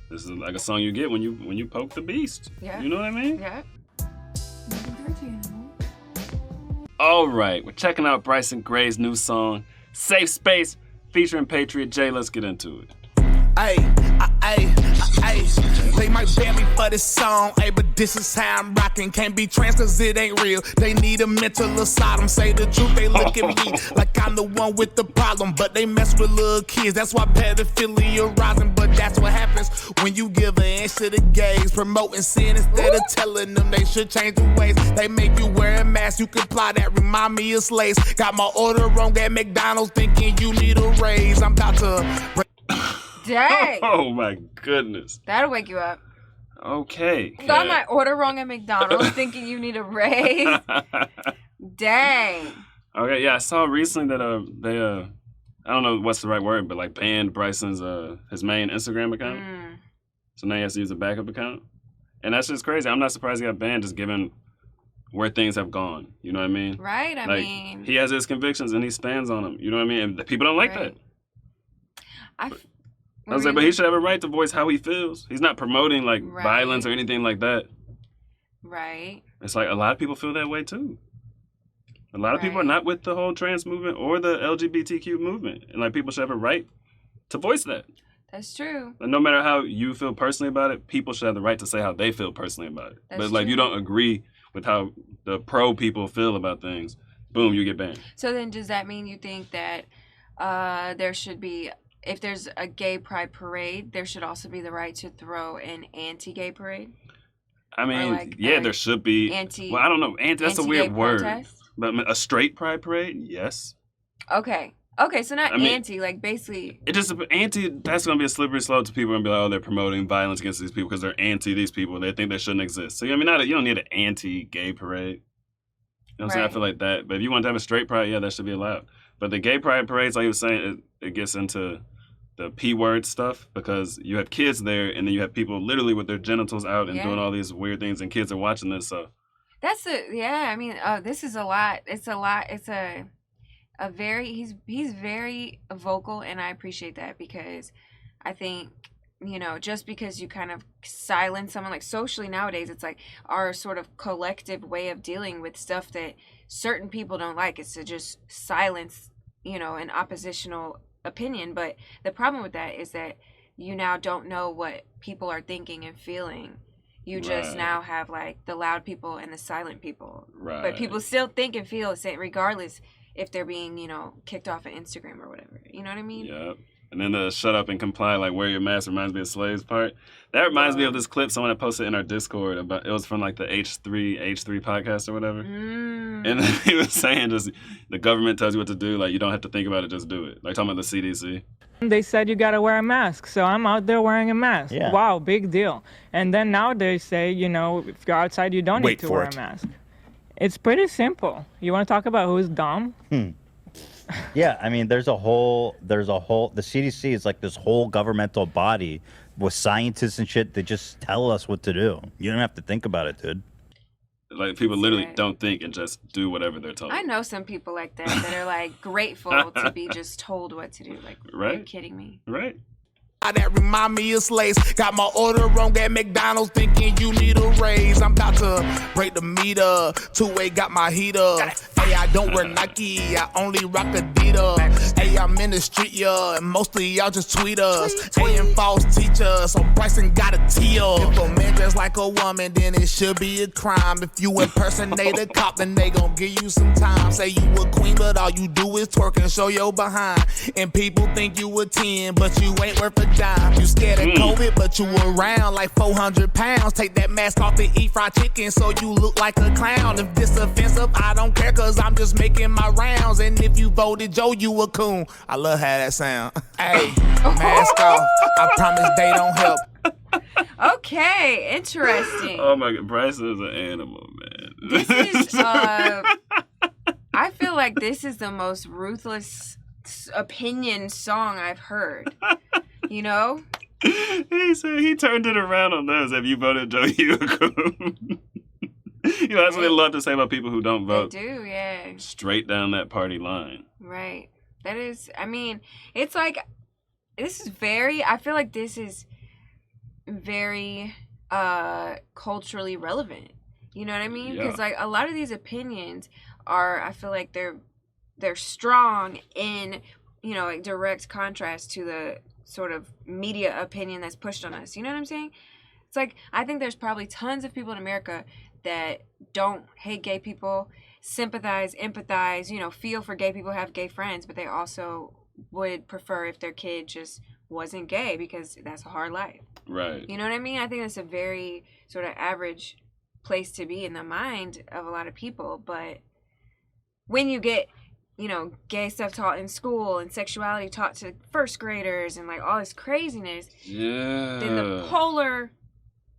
This is like a song you get when you poke the beast. Yeah. You know what I mean? Yeah. All right, we're checking out Bryson Gray's new song, Safe Space, featuring Patriot J. Let's get into it. They might ban me for this song, but this is how I'm rocking. Can't be trans cause it ain't real. They need a mental asylum. Say the truth, they look at me like I'm the one with the problem. But they mess with little kids, that's why pedophilia rising. But that's what happens when you give an inch to the gays. Promoting sin instead of telling them they should change the ways. They make you wear a mask, you can apply that, remind me of slaves. Got my order wrong at McDonald's, thinking you need a raise. I'm about to... Dang. Oh my goodness. That'll wake you up. Okay. Got my order wrong at McDonald's, thinking you need a raise. Dang. Okay, yeah, I saw recently that they I don't know what's the right word, but like banned Bryson's his main Instagram account. So now he has to use a backup account. And that's just crazy. I'm not surprised he got banned just given where things have gone. You know what I mean? Right, I mean, he has his convictions and he stands on them. You know what I mean? And the people don't like that. I was like, but he should have a right to voice how he feels. He's not promoting like violence or anything like that. Right. It's like a lot of people feel that way too. A lot of people are not with the whole trans movement or the LGBTQ movement. And like people should have a right to voice that. That's true. And no matter how you feel personally about it, people should have the right to say how they feel personally about it. That's but like true. you don't agree with how the pro people feel about things, boom, you get banned. So then does that mean you think that there should be, if there's a gay pride parade, there should also be the right to throw an anti-gay parade? I mean, there should be. Well, I don't know. That's a weird word. Protest? But a straight pride parade, yes. Okay, so not anti, like basically. It just anti. That's gonna be a slippery slope to people and be like, oh, they're promoting violence against these people because they're anti these people. They think they shouldn't exist. So I mean, you don't need an anti-gay parade. You know what I'm saying? I feel like that. But if you want to have a straight pride, yeah, that should be allowed. But the gay pride parades, like you were saying, it gets into the P word stuff because you have kids there and then you have people literally with their genitals out and doing all these weird things and kids are watching this. So that's I mean, this is a lot. It's a lot. It's a very, he's very vocal and I appreciate that because I think, just because you kind of silence someone, like socially nowadays, it's like our sort of collective way of dealing with stuff that certain people don't like is to just silence, an oppositional opinion. But the problem with that is that you now don't know what people are thinking and feeling. You just now have like the loud people and the silent people. Right. But people still think and feel the same regardless if they're being, kicked off of Instagram or whatever. You know what I mean? Yep. And then the shut up and comply, like wear your mask reminds me of Slaves part. That reminds me of this clip someone had posted in our Discord about, it was from like the H3 podcast or whatever. And he was saying just the government tells you what to do, like you don't have to think about it, just do it. Like talking about the CDC. They said you gotta wear a mask, so I'm out there wearing a mask. Yeah. Wow, big deal. And then now they say, if you're outside, you don't need to wear a mask. It's pretty simple. You want to talk about who's dumb? Yeah, I mean, the CDC is like this whole governmental body with scientists and shit that just tell us what to do. You don't have to think about it, dude. Like people literally don't think and just do whatever they're told. I know some people like that are like grateful to be just told what to do. Like, are you kidding me? Right. That remind me of slaves. Got my order wrong at McDonald's, thinking you need a raise. I'm about to break the meter. Two-way got my heat up. Hey, I don't wear Nike, I only rock Adidas. Hey, I'm in the street, yeah, and mostly y'all just tweet us. Hey, and false teachers, so Bryson got a teal. If a man dress like a woman, then it should be a crime. If you impersonate a cop, then they gon' give you some time. Say you a queen, but all you do is twerk and show your behind. And people think you a 10, but you ain't worth a dime. You scared of COVID, but you around like 400 pounds. Take that mask off and eat fried chicken so you look like a clown. If this offensive, I don't care, cause I'm just making my rounds. And if you voted Joe, you a coon. I love how that sound. Hey, mask off. I promise they don't help. Okay, interesting. Oh my God, Bryson is an animal, man. This is, I feel like this is the most ruthless opinion song I've heard. He said he turned it around on those. If you voted Joe, you a coon. That's what they love to say about people who don't vote. They do, yeah. Straight down that party line. Right. That is, I mean, it's like, I feel like this is very culturally relevant. You know what I mean? Because like a lot of these opinions are, I feel like they're strong in, you know, like direct contrast to the sort of media opinion that's pushed on us. You know what I'm saying? It's like, I think there's probably tons of people in America that don't hate gay people, sympathize, empathize, you know, feel for gay people, have gay friends, but they also would prefer if their kid just wasn't gay because that's a hard life. Right. You know what I mean? I think that's a very sort of average place to be in the mind of a lot of people. But when you get, you know, gay stuff taught in school and sexuality taught to first graders and like all this craziness, then the polar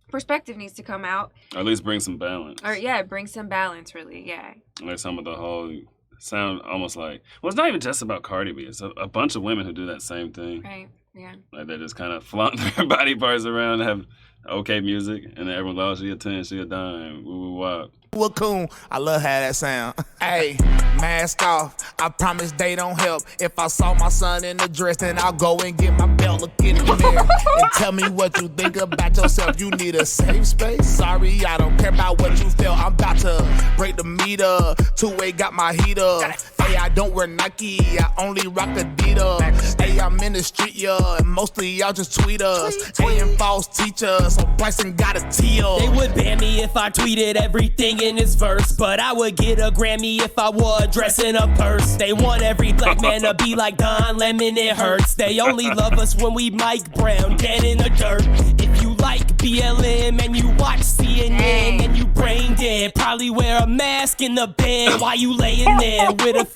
perspective needs to come out. Or at least bring some balance. Or yeah, bring some balance, really. Yeah. Like some of the whole sound almost like, well, it's not even just about Cardi B. It's a bunch of women who do that same thing. Right. Yeah. Like they just kind of flaunt their body parts around, have okay music, and then everyone loves she a 10, she a dime, woo woo wop. Coon. I love how that sound. Hey, mask off. I promise they don't help. If I saw my son in the dress, then I'll go and get my belt. Look in the mirror and tell me what you think about yourself. You need a safe space. Sorry, I don't care about what you feel. I'm about to break the meter. Two-way got my heat up. Hey, I don't wear Nike. I only rock Adidas. Hey, I'm in the street, yeah, and mostly y'all just tweet us. Hey, and false teachers. So Bryson got a teal. They would ban me if I tweeted everything in his verse, but I would get a Grammy if I wore a dress in a purse. They want every black man to be like Don Lemon, it hurts. They only love us when we Mike Brown, dead in the dirt. If you like BLM and you watch CNN and you brain dead, probably wear a mask in the bed while you laying there with a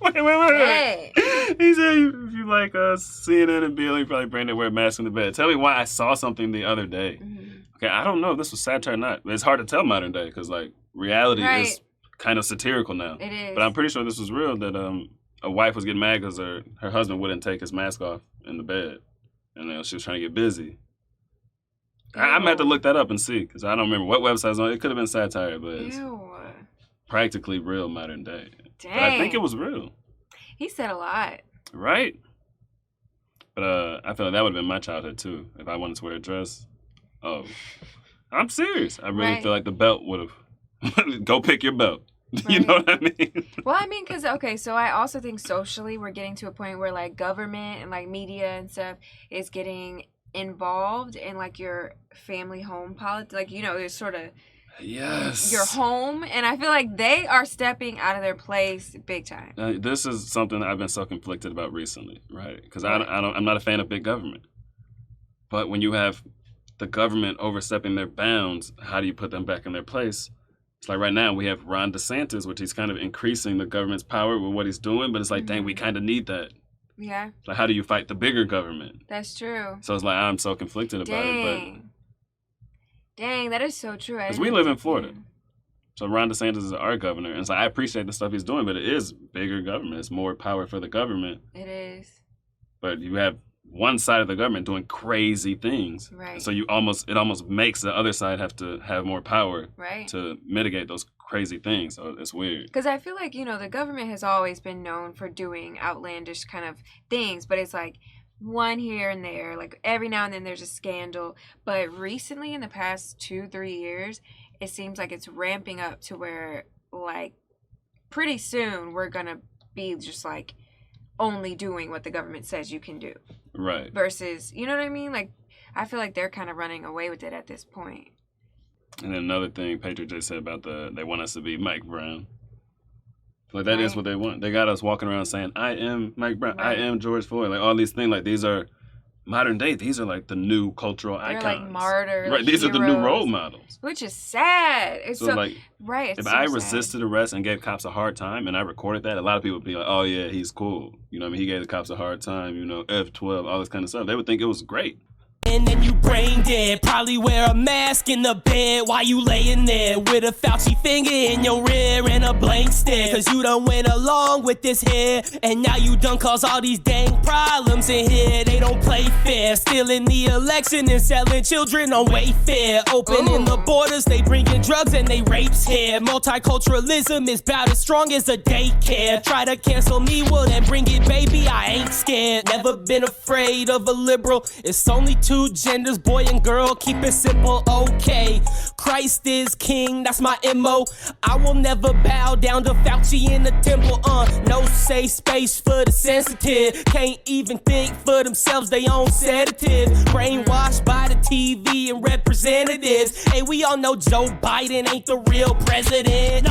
Wait. Hey. He said if you like CNN and BLM, you probably brain dead, wear a mask in the bed. Tell me why I saw something the other day. Okay, I don't know if this was satire or not. It's hard to tell modern day because like reality is kind of satirical now. It is. But I'm pretty sure this was real, that a wife was getting mad because her husband wouldn't take his mask off in the bed. And she was trying to get busy. I'm going to have to look that up and see because I don't remember what website it was on. It could have been satire, but it's practically real modern day. Dang. But I think it was real. He said a lot. Right? But I feel like that would have been my childhood too. If I wanted to wear a dress. Oh, I'm serious. I really feel like the belt would have. Go pick your belt. You know what I mean? Well, I mean, because, okay, so I also think socially we're getting to a point where, like, government and, like, media and stuff is getting involved in, like, your family home politics. Like, you know, it's sort of your home. And I feel like they are stepping out of their place big time. This is something that I've been so conflicted about recently, right? Because I'm not a fan of big government. But when you have the government overstepping their bounds, how do you put them back in their place? It's like right now we have Ron DeSantis, which he's kind of increasing the government's power with what he's doing, but it's like, dang, we kind of need that. Yeah. Like, how do you fight the bigger government? That's true. So it's like, I'm so conflicted about it. Dang, that is so true. Because we live in Florida. So Ron DeSantis is our governor. And so I appreciate the stuff he's doing, but it is bigger government. It's more power for the government. It is. But you have one side of the government doing crazy things. Right. So it almost makes the other side have to have more power to mitigate those crazy things. So it's weird. Because I feel like, you know, the government has always been known for doing outlandish kind of things, but it's like one here and there, like every now and then there's a scandal. But recently in the past 2-3 years, it seems like it's ramping up to where like pretty soon we're going to be just like only doing what the government says you can do. Right. Versus, you know what I mean? Like, I feel like they're kind of running away with it at this point. And then another thing Patriot J said about they want us to be Mike Brown. Like, that is what they want. They got us walking around saying, I am Mike Brown, I am George Floyd. Like, all these things, like, these are, modern day, these are, like, the new cultural icons. They're, like, martyrs. Right, these are the new role models. Which is sad. It's so like, right, if I resisted arrest and gave cops a hard time and I recorded that, a lot of people would be like, oh, yeah, he's cool. You know what I mean? He gave the cops a hard time, you know, F12, all this kind of stuff. They would think it was great. And then you brain dead, probably wear a mask in the bed while you laying there with a Fauci finger in your rear and a blank stare. Cause you done went along with this here, and now you done cause all these dang problems in here. They don't play fair, stealing the election and selling children on Wayfair. Opening the borders, they bringing drugs and they rapes here. Multiculturalism is about as strong as a daycare. Try to cancel me, well then bring it, baby, I ain't scared. Never been afraid of a liberal, it's only two genders, boy and man, girl, keep it simple, okay. Christ is king, that's my MO. I will never bow down to Fauci in the temple, no safe space for the sensitive. Can't even think for themselves, they own sedative. Brainwashed by the TV and representatives. Hey, we all know Joe Biden ain't the real president.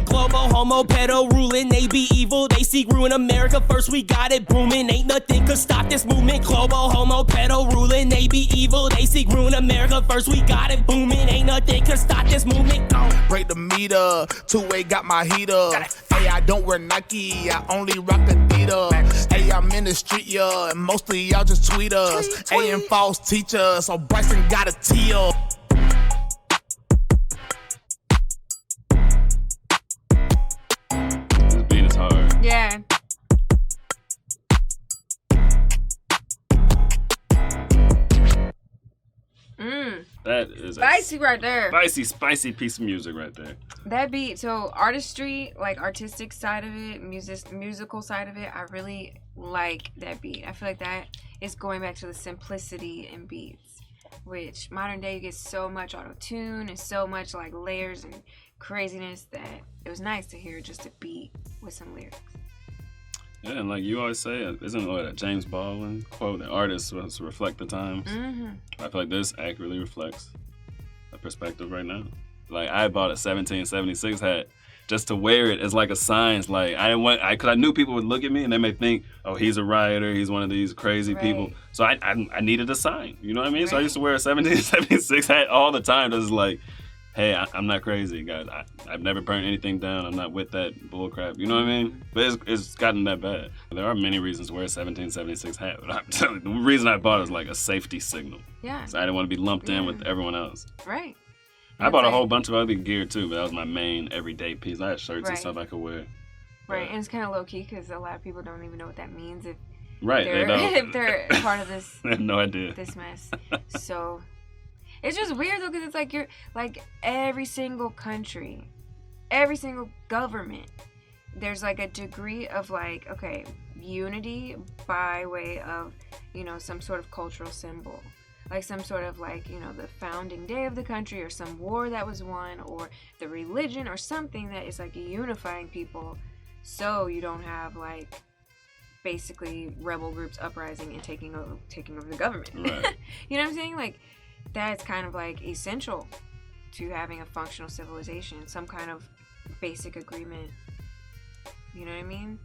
Global homo pedo ruling, they be evil. They seek ruin America first, we got it booming. Ain't nothing could stop this movement. Global homo pedo ruling, they be evil. They seek ruin America first, we got it booming. Ain't nothing could stop this movement. Go. Break the meter, two-way got my heater. Hey, I don't wear Nike, I only rock Adidas. Hey, I'm in the street, yeah, and mostly y'all just tweet us. Hey, and false teachers, so Bryson got a teal. This beat is hard. Yeah. That is Spicy right there. Spicy piece of music right there. That beat, so artistry, like artistic side of it, musical side of it, I really like that beat. I feel like that is going back to the simplicity in beats, which modern day you get so much auto-tune and so much like layers and craziness that it was nice to hear just a beat with some lyrics. Yeah, and like you always say, isn't it a James Baldwin quote that artists must reflect the times? Mm-hmm. I feel like this accurately reflects the perspective right now. Like I bought a 1776 hat just to wear it as like a sign. Like cause I knew people would look at me and they may think, oh, he's a rioter, he's one of these crazy people. So I needed a sign, you know what I mean? Right. So I used to wear a 1776 hat all the time. Just like, hey, I'm not crazy, guys. I've never burned anything down. I'm not with that bull crap. You know what I mean? But it's gotten that bad. There are many reasons to wear a 1776 hat. But I'm telling you, the reason I bought it was like a safety signal. Yeah. So I didn't want to be lumped in with everyone else. Right. I bought a whole bunch of other gear too, but that was my main everyday piece. I had shirts and stuff I could wear. Right, and it's kind of low key because a lot of people don't even know what that means if they don't. if they're part of this. They have no idea. This mess. So it's just weird though, because it's like you're like every single country, every single government, there's like a degree of like, okay, unity by way of, you know, some sort of cultural symbol. Like some sort of like, you know, the founding day of the country or some war that was won or the religion or something that is like unifying people, so you don't have like basically rebel groups uprising and taking over the government. Right. You know what I'm saying? Like that's kind of like essential to having a functional civilization, some kind of basic agreement. You know what I mean?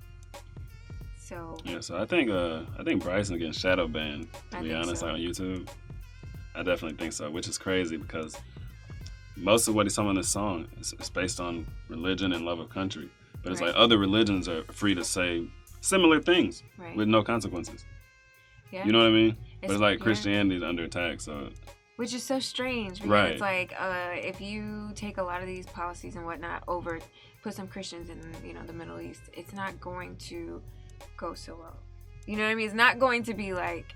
So yeah, so I think Bryson getting shadow banned, to be honest, on YouTube. I definitely think so, which is crazy because most of what he's talking in this song is based on religion and love of country. But it's like other religions are free to say similar things with no consequences. Yeah. You know what I mean? But it's like Christianity is under attack, so. Which is so strange because it's like if you take a lot of these policies and whatnot over, put some Christians in, you know, the Middle East, it's not going to go so well. You know what I mean? It's not going to be like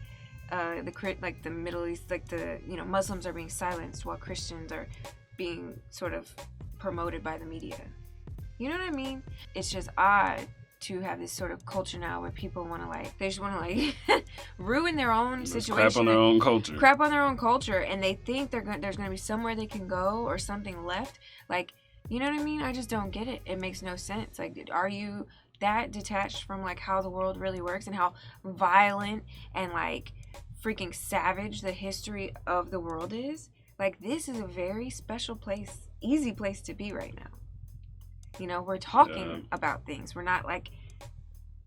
the Middle East, like the, you know, Muslims are being silenced while Christians are being sort of promoted by the media. You know what I mean? It's just odd to have this sort of culture now where people want to like, they just want to like ruin their own situation. Crap on their own culture. Crap on their own culture, and they think there's going to be somewhere they can go or something left. Like, you know what I mean? I just don't get it. It makes no sense. Like, are you that detached from like how the world really works and how violent and like freaking savage the history of the world is? Like, this is a very special place, easy place to be right now. You know, we're talking about things. We're not like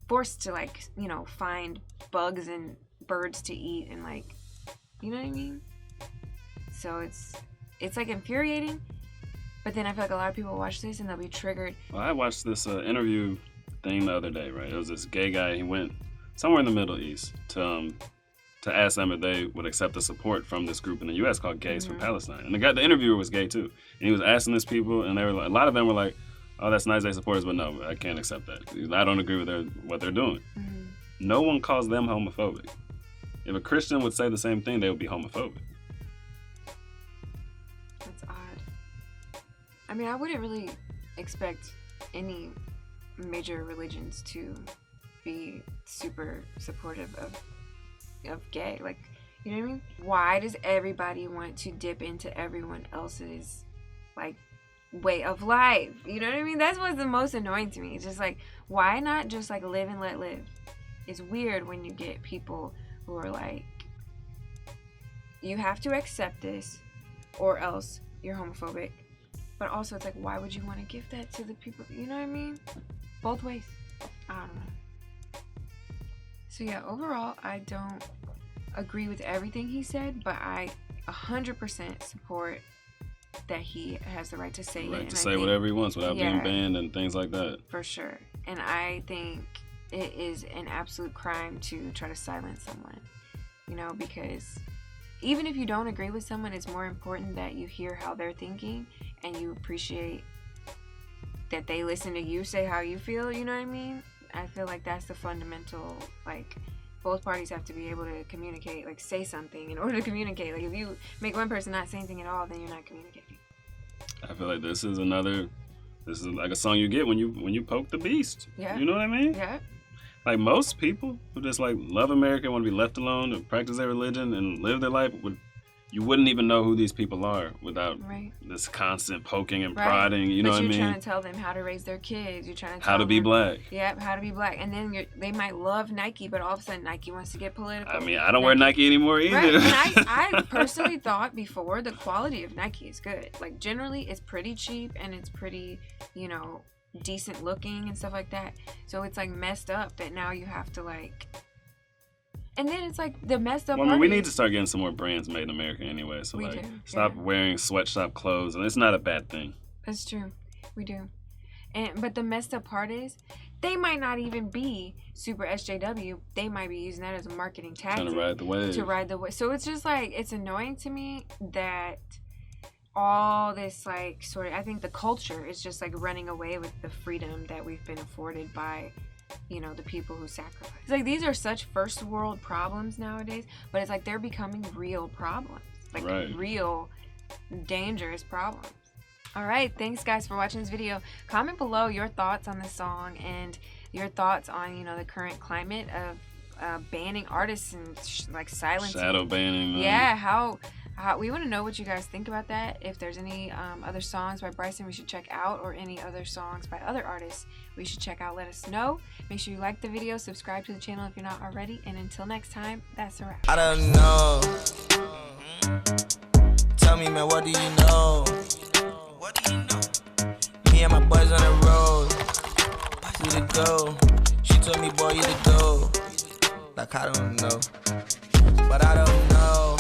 forced to like, you know, find bugs and birds to eat and like, you know what I mean? So it's like infuriating, but then I feel like a lot of people watch this and they'll be triggered. Well, I watched this interview thing the other day, right? It was this gay guy. He went somewhere in the Middle East to ask them if they would accept the support from this group in the U.S. called Gays for Palestine. And the interviewer was gay too, and he was asking these people, and they were like, a lot of them were like, "Oh, that's nice, they support us, but no, I can't accept that. I don't agree with what they're doing." Mm-hmm. No one calls them homophobic. If a Christian would say the same thing, they would be homophobic. That's odd. I mean, I wouldn't really expect any major religions to be super supportive of gay. Like, You know what I mean? Why does everybody want to dip into everyone else's, like, way of life? You know what I mean? That's what's the most annoying to me. It's just like, why not just, like, live and let live? It's weird when you get people who are like, you have to accept this or else you're homophobic. But also, it's like, why would you want to give that to the people? You know what I mean? Both ways. I don't know. So yeah, overall, I don't agree with everything he said, but I 100% support that he has the right to say it. Right to say whatever he wants without being banned and things like that. For sure. And I think it is an absolute crime to try to silence someone, you know, because even if you don't agree with someone, it's more important that you hear how they're thinking and you appreciate that they listen to you say how you feel, you know what I mean? I feel like that's the fundamental, like, both parties have to be able to communicate, like, say something in order to communicate. Like, if you make one person not say anything at all, then you're not communicating. I feel like this is like a song you get when you poke the beast. Yeah. You know what I mean? Yeah. Like, most people who just, like, love America, want to be left alone and practice their religion and live their life, you wouldn't even know who these people are without this constant poking and prodding. You know what I mean? But you're trying to tell them how to raise their kids. You're trying to tell how to be black. Yep, how to be black. And then they might love Nike, but all of a sudden Nike wants to get political. I mean, I don't wear Nike anymore either. Right. And I personally thought before the quality of Nike is good. Like, generally, it's pretty cheap and it's pretty, you know, decent looking and stuff like that. So it's, like, messed up that now you have to, like... And then it's like the messed up well, I mean, we need to start getting some more brands made in America anyway. So, like, stop wearing sweatshop clothes. And it's not a bad thing. That's true. We do. But the messed up part is, they might not even be super SJW. They might be using that as a marketing tactic. Trying to ride the wave. To ride the wave. So it's just like, it's annoying to me that all this, like, sort of, I think the culture is just, like, running away with the freedom that we've been afforded by, you know, the people who sacrifice. It's like, these are such first world problems nowadays, but it's like they're becoming real problems. Like, real dangerous problems. All right, thanks guys for watching this video. Comment below your thoughts on the song and your thoughts on, you know, the current climate of banning artists and like silencing. Shadow banning them. Yeah, how we want to know what you guys think about that. If there's any other songs by Bryson we should check out, or any other songs by other artists we should check out, let us know. Make sure you like the video, subscribe to the channel if you're not already, and until next time, that's a wrap. I don't know. Tell me, man, what do you know? What do you know? Me and my boys on the road. We to go. She told me, boy, you to go. Like, I don't know. But I don't know.